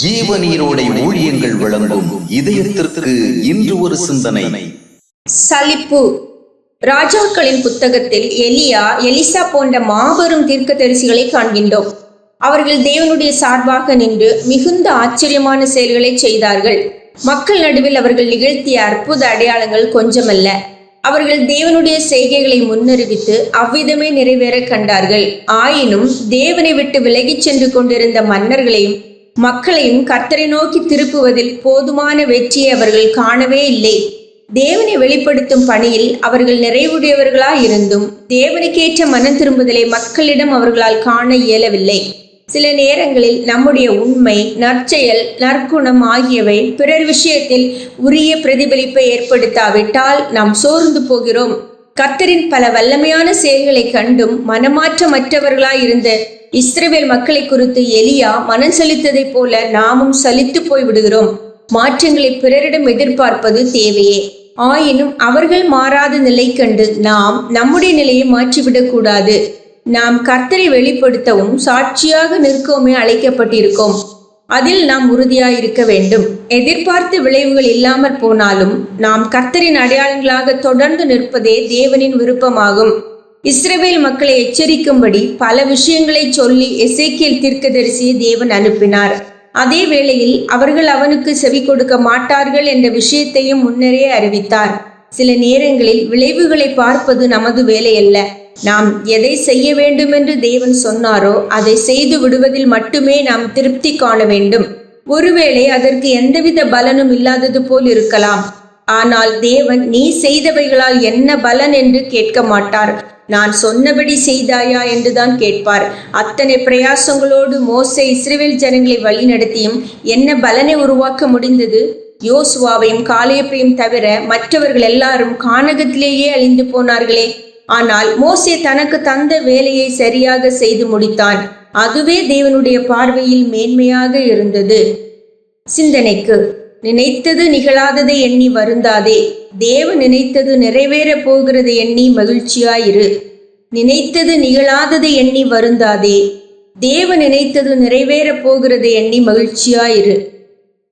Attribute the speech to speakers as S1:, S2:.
S1: ஜீவநீரோடை ஊழியங்கள் வழங்கும் இதயத்திற்கு இன்று ஒரு சிந்தனை.
S2: சலிப்பு. ராஜாக்களின் புத்தகத்தில் எலியா, எலிசா போன்ற மாபெரும் தீர்க்கதரிசிகளை காண்கின்றோம். அவர்கள் தேவனுடைய சார்பாக நின்று மிகுந்த ஆச்சரியமான செயல்களை செய்தார்கள். மக்கள் நடுவில் அவர்கள் நிகழ்த்திய அற்புத அடையாளங்கள் கொஞ்சமல்ல. அவர்கள் தேவனுடைய செய்கைகளை முன்னறிவித்து அவ்விதமே நிறைவேற கண்டார்கள். ஆயினும் தேவனை விட்டு விலகிச் சென்று கொண்டிருந்த மன்னர்களையும் மக்களையும் கர்த்தரை நோக்கி திருப்புவதில் போதுமான வெற்றியை அவர்கள் காணவே இல்லை. தேவனை வெளிப்படுத்தும் பணியில் அவர்கள் நிறைவுடையவர்களாயிருந்தும் தேவனுக்கேற்ற மனம் திரும்புதலை மக்களிடம் அவர்களால் காண இயலவில்லை. சில நேரங்களில் நம்முடைய உண்மை, நற்செயல், நற்குணம் ஆகியவை பிறர் விஷயத்தில் உரிய பிரதிபலிப்பை ஏற்படுத்தாவிட்டால் நாம் சோர்ந்து போகிறோம். கர்த்தரின் பல வல்லமையான செயல்களை கண்டும் மனமாற்றமற்றவர்களாயிருந்த இஸ்ரவேல் மக்களை குறித்து எலியா மனம் சலித்ததைப் போல நாமும் சலித்து போய் விடுகிறோம். மாற்றங்களை பிறரிடம் எதிர்பார்ப்பது தேவையே. ஆயினும் அவர்கள் மாறாத நிலை கண்டு நாம் நம்முடைய நிலையை மாற்றிவிடக் கூடாது. நாம் கர்த்தரை வெளிப்படுத்தவும் சாட்சியாக நிற்கவுமே அழைக்கப்பட்டிருக்கோம். அதில் நாம் உறுதியாயிருக்க வேண்டும். எதிர்பார்த்த விளைவுகள் இல்லாமற் போனாலும் நாம் கர்த்தரின் அடையாளங்களாக தொடர்ந்து நிற்பதே தேவனின் விருப்பமாகும். இஸ்ரவேல் மக்களை எச்சரிக்கும்படி பல விஷயங்களை சொல்லி எசேக்கியேல் தீர்க்கதரிசியை தேவன் அனுப்பினார். அதே வேளையில் அவர்கள் அவனுக்கு செவி கொடுக்க மாட்டார்கள் என்ற விஷயத்தையும் முன்னரே அறிவித்தார். சில நேரங்களில் விளைவுகளை பார்ப்பது நமது வேலையல்ல. நாம் எதை செய்ய வேண்டும் என்று தேவன் சொன்னாரோ அதை செய்து விடுவதில் மட்டுமே நாம் திருப்தி காண வேண்டும். ஒருவேளை அதற்கு எந்தவித பலனும் இல்லாதது போல் இருக்கலாம். ஆனால் தேவன் நீ செய்தவைகளால் என்ன பலன் என்று கேட்க மாட்டார். நான் சொன்னபடி செய்தாயா என்றுதான் கேட்பார். அத்தனை பிரயாசங்களோடு மோசே இஸ்ரவேல் ஜனங்களை வழிநடத்தியும் என்ன பலனை உருவாக்க முடிந்தது? யோசுவாவையும் காலேபையும் தவிர மற்றவர்கள் எல்லாரும் கானகத்திலேயே அழிந்து போனார்களே. ஆனால் மோசே தனக்கு தந்த வேலையை சரியாக செய்து முடித்தான். அதுவே தேவனுடைய பார்வையில் மேன்மையாக இருந்தது. சிந்தனைக்கு. நினைத்தது நிகழாததை எண்ணி வருந்தாதே. தேவன் நினைத்தது நிறைவேற போகிறது எண்ணி மகிழ்ச்சியாயிரு. நினைத்தது நிகழாததை எண்ணி வருந்தாதே. தேவன் நினைத்தது நிறைவேற போகிறது எண்ணி மகிழ்ச்சியாயிரு.